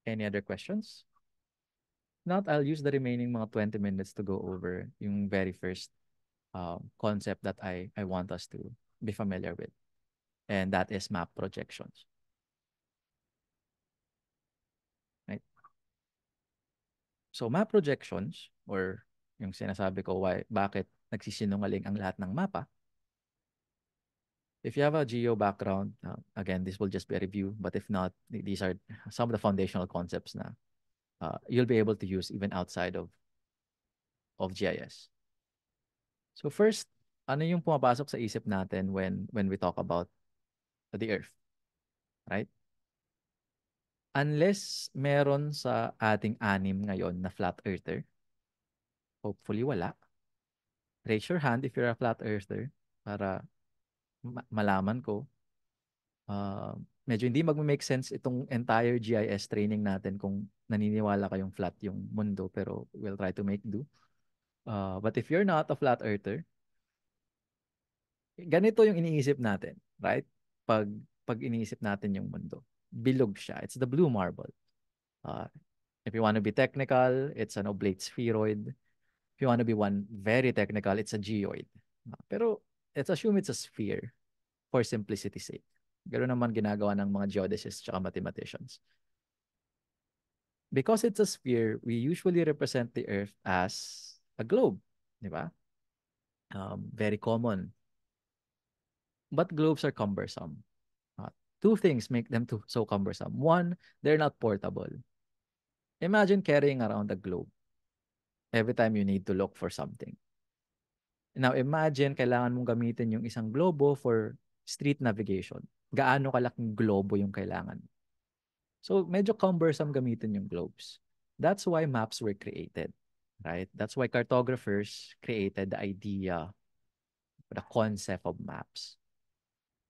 Any other questions? Not, I'll use the remaining mga 20 minutes to go over yung very first concept that I want us to be familiar with. And that is map projections. Right? So map projections, or yung sinasabi ko bakit nagsisinungaling ang lahat ng mapa. If you have a geo background, again, this will just be a review. But if not, these are some of the foundational concepts na you'll be able to use even outside of GIS. So first, ano yung pumapasok sa isip natin when we talk about the Earth, right? Unless meron sa ating anim ngayon na flat earther, hopefully wala. Raise your hand if you're a flat earther para malaman ko. Medyo hindi mag-make sense itong entire GIS training natin kung naniniwala kayong flat yung mundo, pero we'll try to make do. But if you're not a flat earther, ganito yung iniisip natin, right? Pag, pag iniisip natin yung mundo, bilog siya. It's the blue marble. Uh, if you want to be technical, it's an oblate spheroid. If you want to be one very technical, it's a geoid. Pero let's assume it's a sphere for simplicity's sake. Ganoon naman ginagawa ng mga geodesists at mathematicians. Because it's a sphere, we usually represent the Earth as a globe, di ba? Very common. But globes are cumbersome. Two things make them so cumbersome. One, they're not portable. Imagine carrying around a globe every time you need to look for something. Now, imagine kailangan mong gamitin yung isang globo for street navigation. Gaano kalaking globo yung kailangan? So, medyo cumbersome gamitin yung globes. That's why maps were created, right? That's why cartographers created the idea, the concept of maps.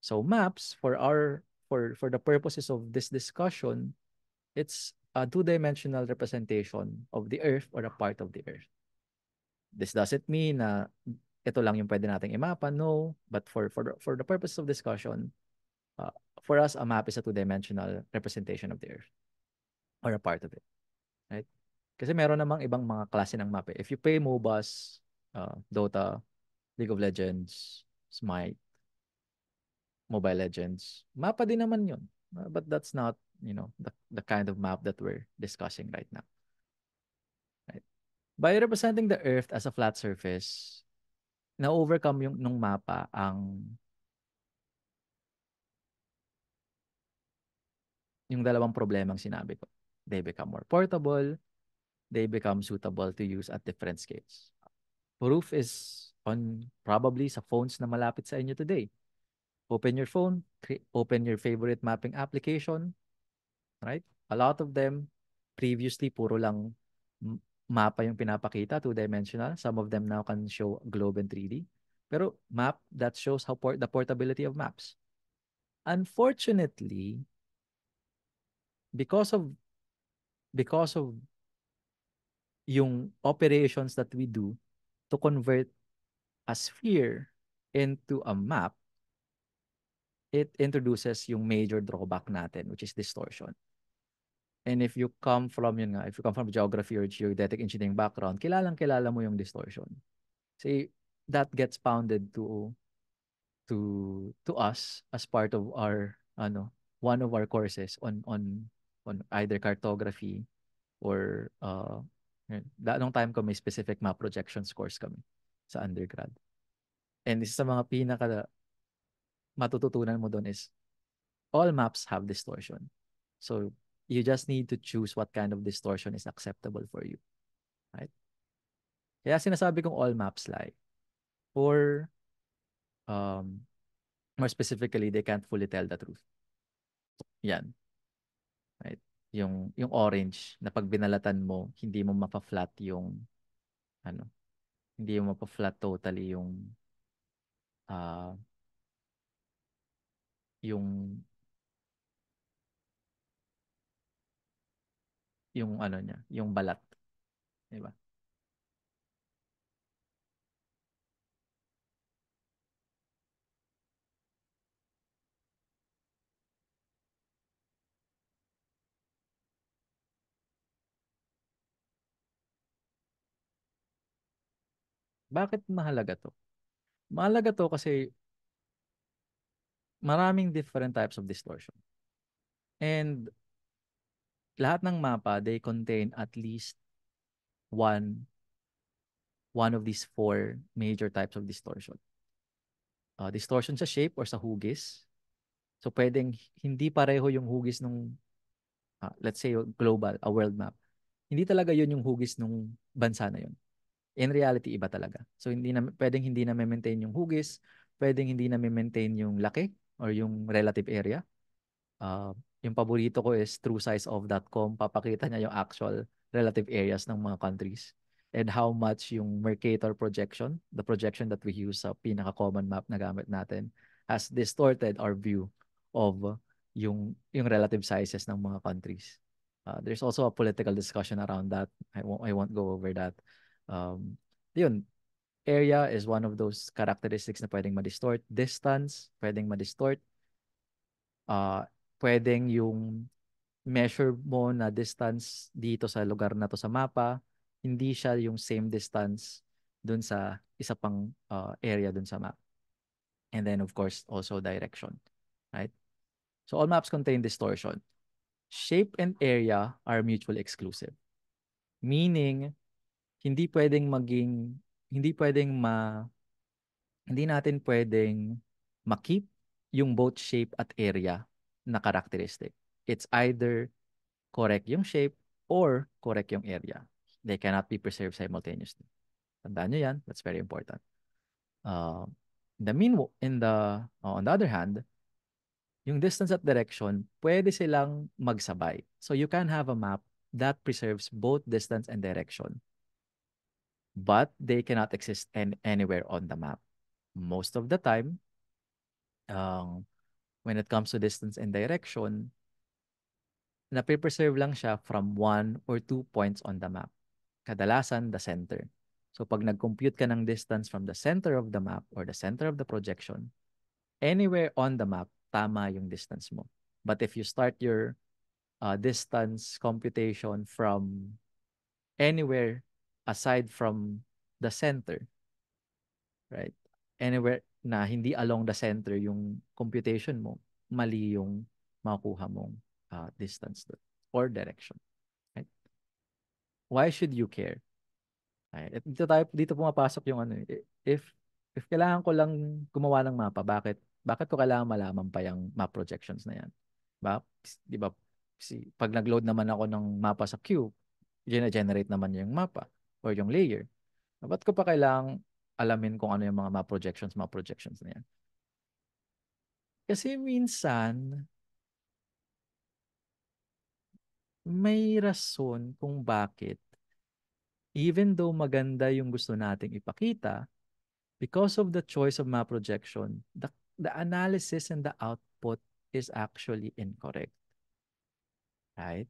So, maps for the purposes of this discussion, it's a two-dimensional representation of the Earth or a part of the Earth. This doesn't mean na ito lang yung pwede nating imapa, no. But for the purpose of discussion, for us, a map is a two-dimensional representation of the Earth or a part of it, right? Kasi meron namang ibang mga klase ng map. If you play MOBAs, Dota, League of Legends, Smite, Mobile Legends, mapa din naman yun. But that's not, the kind of map that we're discussing right now. Right? By representing the Earth as a flat surface, na-overcome yung nung mapa yung dalawang problemang sinabi ko. They become more portable, they become suitable to use at different scales. Proof is on probably sa phones na malapit sa inyo today. Open your phone, open your favorite mapping application, right? A lot of them, previously, puro lang mapa yung pinapakita, two-dimensional. Some of them now can show globe and 3D. Pero map, that shows how the portability of maps. Unfortunately, because of yung operations that we do to convert a sphere into a map, it introduces yung major drawback natin, which is distortion. And if you come from geography or geodetic engineering background, kilala mo yung distortion. See, that gets pounded to us as part of our one of our courses on either cartography or nung time ko may specific map projections course kami sa undergrad. And isa sa mga pinaka matututunan mo doon is all maps have distortion. So you just need to choose what kind of distortion is acceptable for you. Right? Kaya sinasabi kong all maps lie. Or more specifically, they can't fully tell the truth. Yan. Right? Yung orange na pag binalatan mo, hindi mo mapa-flat ano, hindi mo mapa-flat totally uh, yung yung ano niya, yung balat, 'di ba? Bakit mahalaga to? Mahalaga to kasi maraming different types of distortion. And lahat ng mapa, they contain at least one one of these four major types of distortion. Distortion sa shape or sa hugis. So pwedeng hindi pareho yung hugis nung let's say global, a world map. Hindi talaga yun yung hugis nung bansa na yun. In reality, iba talaga. So hindi na maintain yung hugis, pwedeng hindi na maintain yung laki or yung relative area. Uh, yung paborito ko is truesizeof.com. Papakita niya yung actual relative areas ng mga countries and how much yung Mercator projection, the projection that we use sa pinaka-common map na gamit natin, has distorted our view of yung relative sizes ng mga countries. There's also a political discussion around that. I won't go over that. Um, yun, area is one of those characteristics na pwedeng ma-distort. Distance, pwedeng ma-distort. Uh, pwedeng yung measure mo na distance dito sa lugar na to sa mapa, hindi siya yung same distance dun sa isa pang area dun sa map. And then, of course, also direction. Right? So, all maps contain distortion. Shape and area are mutually exclusive. Meaning, hindi pwedeng maging, hindi pwedeng hindi natin pwedeng makip yung both shape at area na characteristic. It's either correct yung shape or correct yung area. They cannot be preserved simultaneously. Tandaan nyo yan. That's very important. Uh, on the other hand, yung distance at direction, pwede silang magsabay. So you can have a map that preserves both distance and direction, but they cannot exist anywhere on the map. Most of the time, um, when it comes to distance and direction, napipreserve lang siya from one or two points on the map. Kadalasan, the center. So pag nag-compute ka ng distance from the center of the map or the center of the projection, anywhere on the map, tama yung distance mo. But if you start your distance computation from anywhere aside from the center, right? Anywhere na hindi along the center yung computation mo, mali yung makuha mong distance doon or direction. Right? Why should you care? Right? At dito pumapasok yung ano if kailangan ko lang gumawa ng mapa, bakit ko kailangan malaman pa yung map projections na yan? Ba? Di ba? Pag nag-load naman ako ng mapa sa Cube, generate naman yung mapa or yung layer. Ba't ko pa kailangang alamin kung ano yung mga map projections na yan? Kasi minsan, may rason kung bakit even though maganda yung gusto nating ipakita, because of the choice of map projection, the analysis and the output is actually incorrect. Right?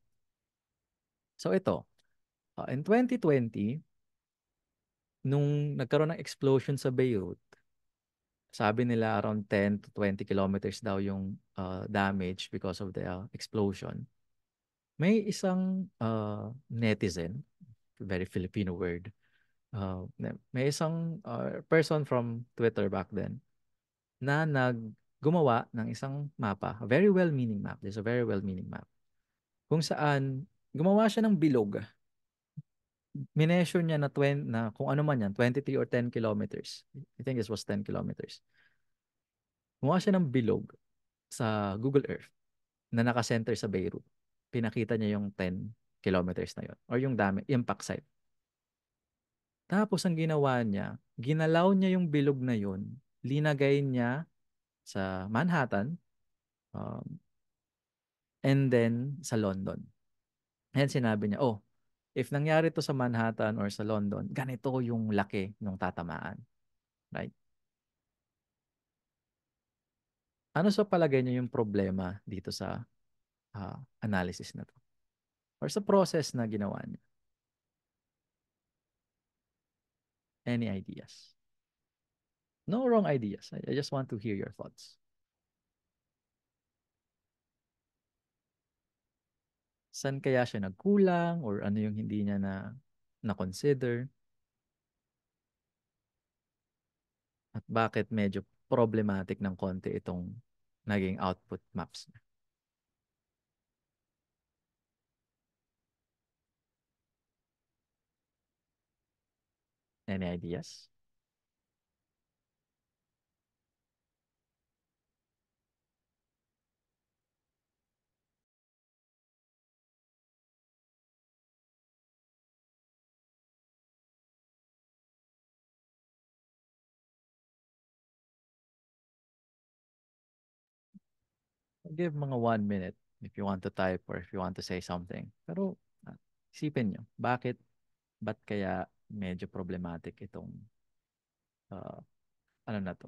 So ito, in 2020, nung nagkaroon ng explosion sa Beirut, sabi nila around 10 to 20 kilometers daw yung damage because of the explosion. May isang netizen, very Filipino word, may isang person from Twitter back then na gumawa ng isang mapa, a very well-meaning map. There's a very well-meaning map. Kung saan gumawa siya ng bilog. Mineasure niya na kung ano man yan, 23 or 10 kilometers. I think this was 10 kilometers. Gumawa siya ng bilog sa Google Earth na nakasenter sa Beirut. Pinakita niya yung 10 kilometers na yon or yung impact site. Tapos ang ginawa niya, ginalaw niya yung bilog na yon, linagay niya sa Manhattan, um, and then sa London. And sinabi niya, oh, if nangyari to sa Manhattan or sa London, ganito yung laki ng tatamaan. Right? Ano sa palagay niyo yung problema dito sa analysis na to? Or sa process na ginawa niya? Any ideas? No wrong ideas. I just want to hear your thoughts. San kaya siya nagkulang or ano yung hindi niya na consider? At bakit medyo problematic ng konti itong naging output maps niya? Any ideas? Give mga 1 minute if you want to type or if you want to say something. Pero isipin nyo, ba't kaya medyo problematic itong uh, ano na to?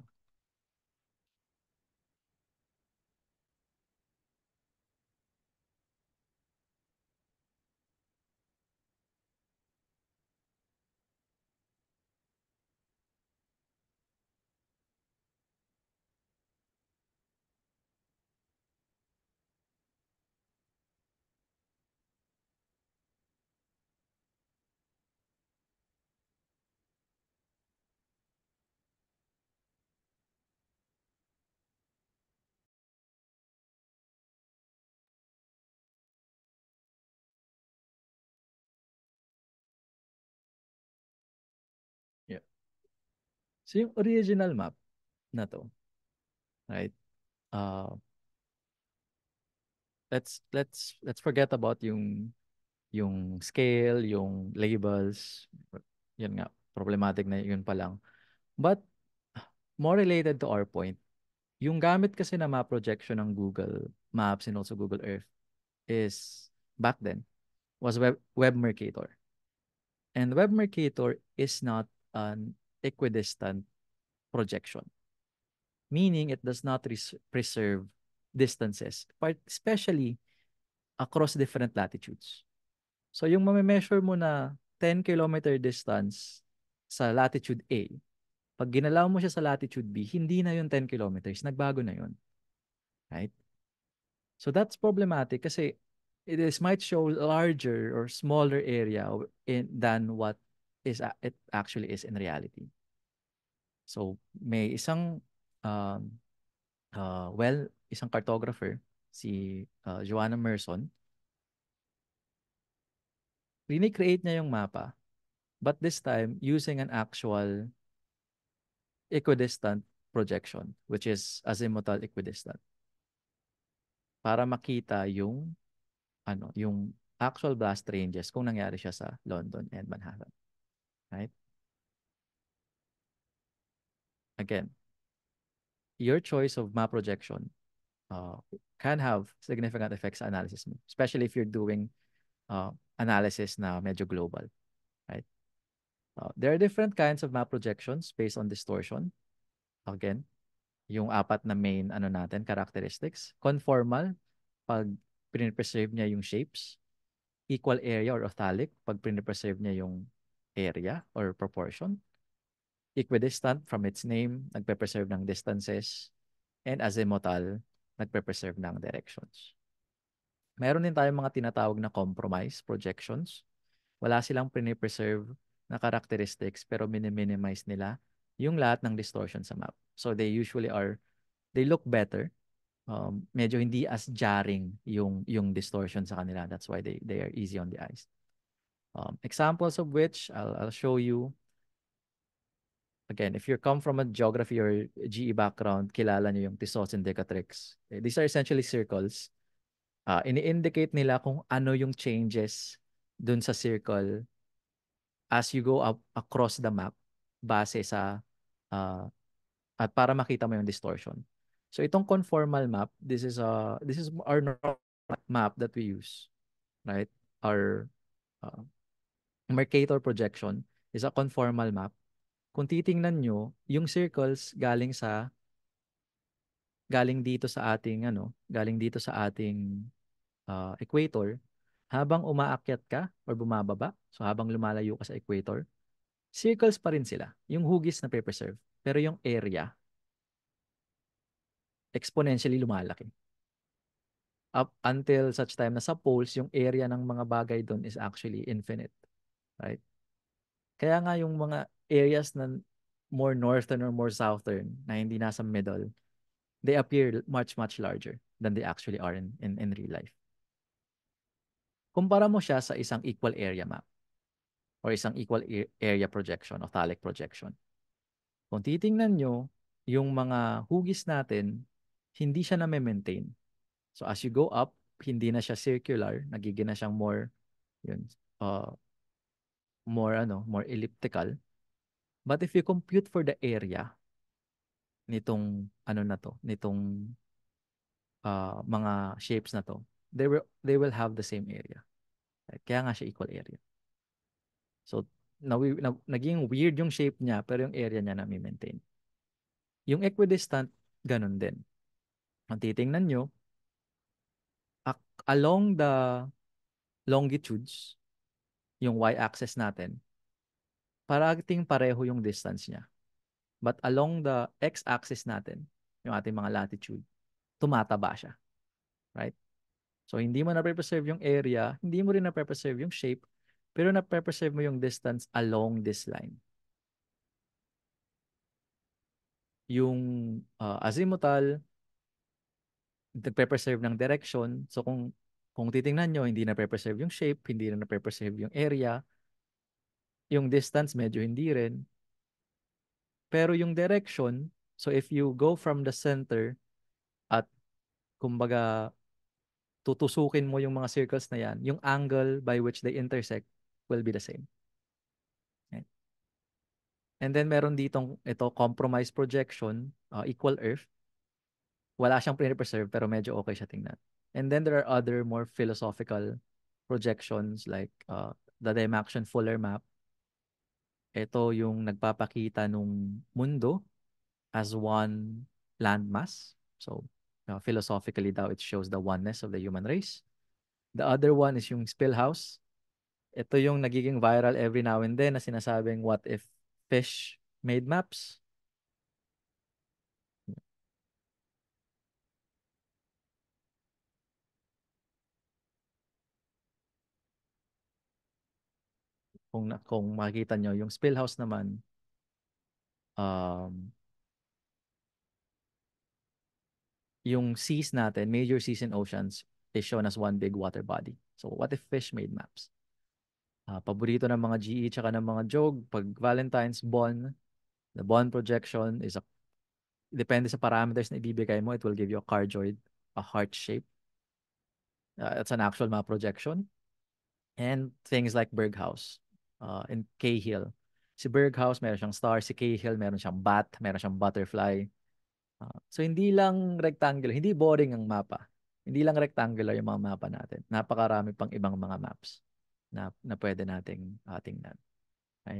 Yeah. So yung original map na to, right? Uh, let's forget about yung scale, yung labels. Yan nga, problematic na yun pa lang. But more related to our point, yung gamit kasi na map projection ng Google Maps and also Google Earth is back then was Web Mercator. And Web Mercator is not an equidistant projection, meaning it does not preserve distances, especially across different latitudes. So yung mame-measure mo na 10 kilometer distance sa latitude A, pag ginalaw mo siya sa latitude B, hindi na yun 10 kilometers, nagbago na yun. Right? So that's problematic kasi might show larger or smaller area than what it actually is in reality. So may um, isang cartographer, si Joanna Merson, rini-create niya yung mapa, but this time using an actual equidistant projection, which is azimuthal equidistant, para makita yung actual blast ranges kung nangyari siya sa London and Manhattan. Right? Again, your choice of map projection uh, can have significant effects sa analysis mo, especially if you're doing analysis na medyo global. Right? There are different kinds of map projections based on distortion. Again, yung apat na main characteristics. Conformal, pag preserve niya yung shapes. Equal area or othalic, pag preserve niya yung area or proportion. Equidistant, from its name, nagpe-preserve ng distances. And azimuthal, nagpe-preserve ng directions. Meron din tayong mga tinatawag na compromise projections. Wala silang preserve na characteristics pero minimize nila yung lahat ng distortion sa map. So they look better. Medyo hindi as jarring yung distortion sa kanila. That's why they are easy on the eyes. Examples of which I'll show you. Again, if you come from a geography or GE background, kilala nyo yung Tissos and Decatrix. These are essentially circles. Ini-indicate nila kung ano yung changes dun sa circle as you go up across the map base sa uh, at para makita mo yung distortion. So itong conformal map, this is our normal map that we use, right? Our uh, Mercator projection is a conformal map. Kung titingnan nyo, yung circles galing dito sa ating equator, habang umaakyat ka or bumababa, so habang lumalayo ka sa equator, circles pa rin sila. Yung hugis na preserve. Pero yung area, exponentially lumalaki. Up until such time na sa poles, yung area ng mga bagay doon is actually infinite. Right? Kaya nga yung mga areas na more northern or more southern na hindi nasa middle, they appear much, much larger than they actually are in real life. Kumpara mo siya sa isang equal area map or isang equal area projection o thallic projection. Kung titingnan nyo, yung mga hugis natin, hindi siya na-maintain. So as you go up, hindi na siya circular, nagiging na siyang more, yun, uh, more elliptical. But if you compute for the area nitong ano na to, nitong mga shapes na to, they will have the same area. Right? Kaya nga siya equal area. So naging weird yung shape niya pero yung area niya na-maintain. Yung equidistant, ganun din. Kung titingnan nyo, along the longitudes, yung y-axis natin, parating pareho yung distance niya. But along the x-axis natin, yung ating mga latitude, tumataba siya. Right? So, hindi mo na-preserve yung area, hindi mo rin na-preserve yung shape, pero na-preserve mo yung distance along this line. Yung azimuthal, nagpe-preserve ng direction. So, kung titingnan nyo, hindi na-preserve yung shape, hindi na na-preserve yung area, yung distance, medyo hindi rin. Pero yung direction, so if you go from the center at kumbaga tutusukin mo yung mga circles na yan, yung angle by which they intersect will be the same. Okay. And then meron ditong ito compromise projection, equal Earth. Wala siyang pre-preserve pero medyo okay siya tingnan. And then there are other more philosophical projections like the Dymaxion Fuller map. Ito yung nagpapakita nung mundo as one landmass. So, philosophically daw, it shows the oneness of the human race. The other one is yung Spillhouse. Ito yung nagiging viral every now and then na sinasabing, what if fish made maps? Kung makikita nyo, yung Spillhouse naman, um, yung seas natin, major seas and oceans, is shown as one big water body. So, what if fish made maps? Paborito ng mga GE tsaka ng mga Jog, pag Valentine's Bond, the bond projection is depende sa parameters na ibibigay mo, it will give you a cardioid, a heart shape. It's an actual map projection. And things like Berghaus and Cahill. Si Berghaus, meron siyang star. Si Cahill, meron siyang bat. Meron siyang butterfly. So, hindi lang rectangular. Hindi boring ang mapa. Hindi lang rectangular yung mga mapa natin. Napakarami pang ibang mga maps na pwede nating tingnan.